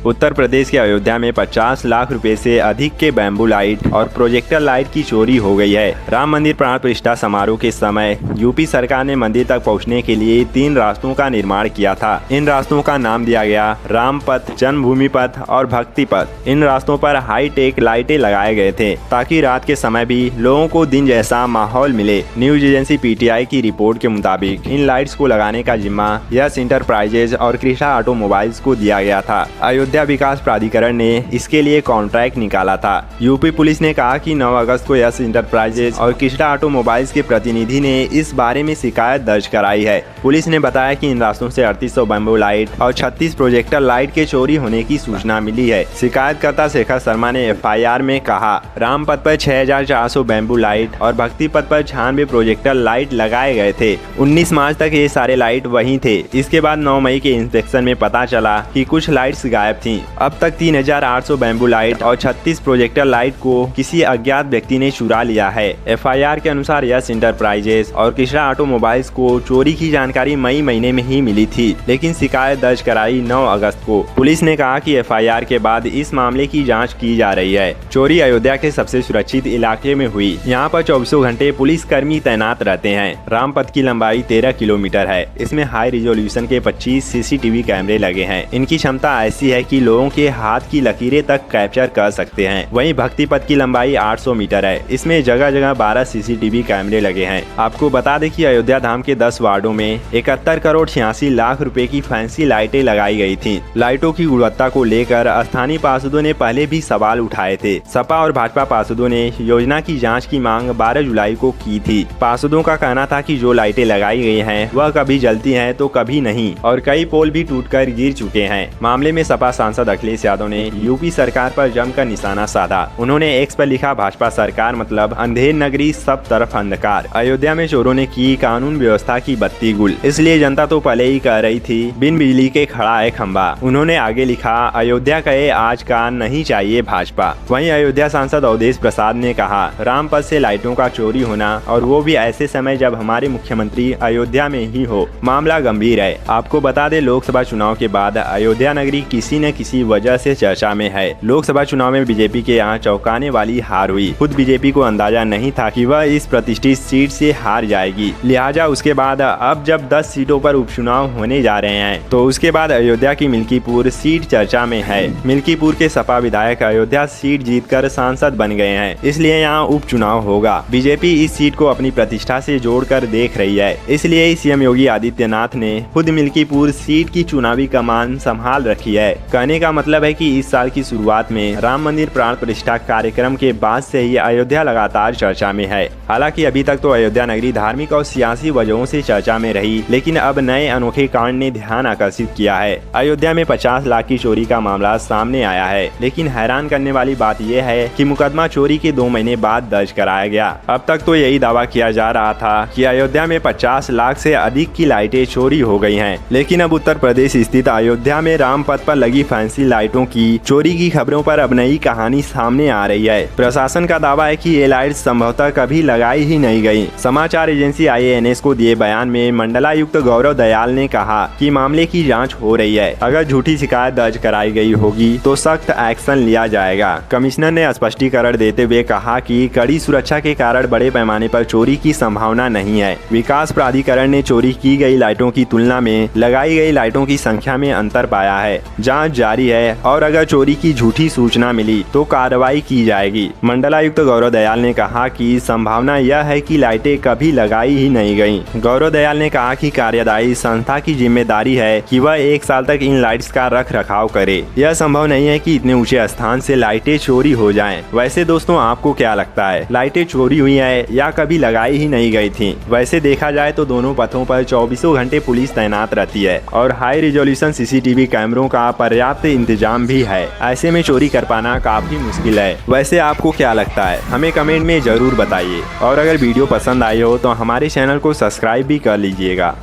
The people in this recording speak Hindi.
उत्तर प्रदेश के अयोध्या में 50 लाख रुपए से अधिक के बैम्बू लाइट और प्रोजेक्टर लाइट की चोरी हो गई है। राम मंदिर प्राण प्रतिष्ठा समारोह के समय यूपी सरकार ने मंदिर तक पहुंचने के लिए 3 रास्तों का निर्माण किया था। इन रास्तों का नाम दिया गया राम पथ, जन्मभूमि पथ और भक्ति पथ। इन रास्तों पर हाई टेक लाइटें लगाए गए थे ताकि रात के समय भी लोगों को दिन जैसा माहौल मिले। न्यूज एजेंसी पीटीआई की रिपोर्ट के मुताबिक इन लाइट्स को लगाने का जिम्मा यस इंटरप्राइजेज और कृष्णा ऑटोमोबाइल्स को दिया गया था। अयोध्या विकास प्राधिकरण ने इसके लिए कॉन्ट्रैक्ट निकाला था। यूपी पुलिस ने कहा कि 9 अगस्त को यस इंटरप्राइजेज और कृष्णा ऑटोमोबाइल्स के प्रतिनिधि ने इस बारे में शिकायत दर्ज कराई है। पुलिस ने बताया कि इन रास्तों से 3800 बैम्बू लाइट और 36 प्रोजेक्टर लाइट के चोरी होने की सूचना मिली है। शिकायतकर्ता शेखर शर्मा ने एफआईआर में कहा, राम पथ पर 6400 बैम्बू लाइट और भक्ति पथ पर 96 प्रोजेक्टर लाइट लगाए गए थे। 19 मार्च तक ये सारे लाइट वहीं थे। इसके बाद 9 मई के इंस्पेक्शन में पता चला कि कुछ लाइट्स गायब थीं। अब तक 3800 बैम्बू लाइट और 36 प्रोजेक्टर लाइट को किसी अज्ञात व्यक्ति ने चुरा लिया है। एफआईआर के अनुसार यस इंटरप्राइजेज और कृष्णा ऑटोमोबाइल्स को चोरी की जानकारी मई महीने में ही मिली थी, लेकिन शिकायत दर्ज कराई 9 अगस्त को। पुलिस ने कहा कि एफआईआर के बाद इस मामले की जांच की जा रही है। चोरी अयोध्या के सबसे सुरक्षित इलाके में हुई। यहाँ पर 24 घंटे पुलिस कर्मी तैनात रहते हैं। राम पथ की लंबाई 13 किलोमीटर है। इसमें हाई रिजोल्यूशन के 25 सीसीटीवी कैमरे लगे हैं। इनकी क्षमता ऐसी है कि लोगों के हाथ की लकीरें तक कैप्चर कर सकते हैं। वहीं भक्ति पथ की लंबाई 800 मीटर है। इसमें जगह जगह 12 सीसीटीवी कैमरे लगे हैं। आपको बता दें कि अयोध्या धाम के 10 वार्डों में 71 करोड़ 86 लाख रुपए की फैंसी लाइटें लगाई गई थी। लाइटों की गुणवत्ता को लेकर स्थानीय पार्षदों ने पहले भी सवाल उठाए थे। सपा और भाजपा पार्षदों ने योजना की जाँच की मांग 12 जुलाई को की थी। पार्षदों का कहना था कि जो लाइटें लगाई गई हैं वह कभी जलती हैं तो कभी नहीं, और कई पोल भी टूटकर गिर चुके हैं। मामले में सपा सांसद अखिलेश यादव ने यूपी सरकार पर जमकर निशाना साधा। उन्होंने एक्स पर लिखा, भाजपा सरकार मतलब अंधेर नगरी, सब तरफ अंधकार। अयोध्या में चोरों ने की कानून व्यवस्था की बत्ती गुल, इसलिए जनता तो पहले ही कह रही थी बिन बिजली के खड़ा है खंबा। उन्होंने आगे लिखा, अयोध्या कहे आज का नहीं चाहिए भाजपा। वहीं अयोध्या सांसद अवधेश प्रसाद ने कहा, राम पथ से लाइटों का चोरी होना और वो भी ऐसे समय जब हमारे मुख्यमंत्री अयोध्या में ही हो, मामला गंभीर है। आपको बता दें, लोकसभा चुनाव के बाद अयोध्या नगरी किसी न किसी वजह से चर्चा में है। लोकसभा चुनाव में बीजेपी के यहाँ चौंकाने वाली हार हुई। खुद बीजेपी को अंदाजा नहीं था कि वह इस प्रतिष्ठित सीट से हार जाएगी। लिहाजा उसके बाद अब जब 10 सीटों पर उपचुनाव होने जा रहे हैं तो उसके बाद अयोध्या की मिल्कीपुर सीट चर्चा में है। मिल्कीपुर के सपा विधायक अयोध्या सीट जीतकर सांसद बन गए हैं, इसलिए यहाँ उपचुनाव होगा। बीजेपी इस सीट को अपनी प्रतिष्ठा से जोड़कर देख रही है, इसलिए सीएम योगी आदित्यनाथ ने खुद मिल्कीपुर सीट की चुनावी कमान संभाल रखी है। कहने का मतलब है कि इस साल की शुरुआत में राम मंदिर प्राण प्रतिष्ठा कार्यक्रम के बाद से ही अयोध्या लगातार चर्चा में है। हालांकि अभी तक तो अयोध्या नगरी धार्मिक और सियासी वजहों से चर्चा में रही, लेकिन अब नए अनोखे कांड ने ध्यान आकर्षित किया है। अयोध्या में 50 लाख की चोरी का मामला सामने आया है, लेकिन हैरान करने वाली बात यह है कि मुकदमा चोरी के 2 महीने बाद दर्ज कराया गया। अब तक तो यही दावा किया जा रहा था कि अयोध्या में 50 लाख से अधिक की लाइटें चोरी हो गई हैं, लेकिन अब उत्तर प्रदेश स्थित अयोध्या में राम पथ पर लगी फैंसी लाइटों की चोरी की खबरों पर अब नई कहानी सामने आ रही है। प्रशासन का दावा है कि ये लाइट संभवतः कभी लगाई ही नहीं गई। समाचार एजेंसी IANS को दिए बयान में मंडलायुक्त गौरव दयाल ने कहा कि मामले की जांच हो रही है। अगर झूठी शिकायत दर्ज कराई गई होगी तो सख्त एक्शन लिया जाएगा। कमिश्नर ने स्पष्टीकरण देते हुए कहा कि कड़ी सुरक्षा के कारण बड़े पैमाने पर चोरी की संभावना नहीं है। विकास प्राधिकरण ने चोरी की गई लाइटों की तुलना में लगाई गई लाइटों की संख्या में अंतर पाया है। जांच जारी है और अगर चोरी की झूठी सूचना मिली तो कार्रवाई की जाएगी। मंडलायुक्त गौरव दयाल ने कहा कि संभावना यह है कि लाइटें कभी लगाई ही नहीं गईं। गौरव दयाल ने कहा कि कार्यदायी संस्था की जिम्मेदारी है कि वह 1 साल तक इन लाइट्स का रख रखाव करे। यह संभव नहीं है कि इतने ऊंचे स्थान से लाइटें चोरी हो जाएं। वैसे दोस्तों, आपको क्या लगता है, लाइटें चोरी हुई है या कभी लगाई ही नहीं गई थी? वैसे देखा जाए तो दोनों पथों पर 24 घंटे पुलिस तैनात रहती है और हाई रिजोल्यूशन सीसीटीवी कैमरों का पर्याप्त इंतजाम भी है। ऐसे में चोरी कर पाना काफी मुश्किल है। वैसे आपको क्या लगता है, हमें कमेंट में जरूर बताइए, और अगर वीडियो पसंद आई हो तो हमारे चैनल को सब्सक्राइब भी कर लीजिएगा।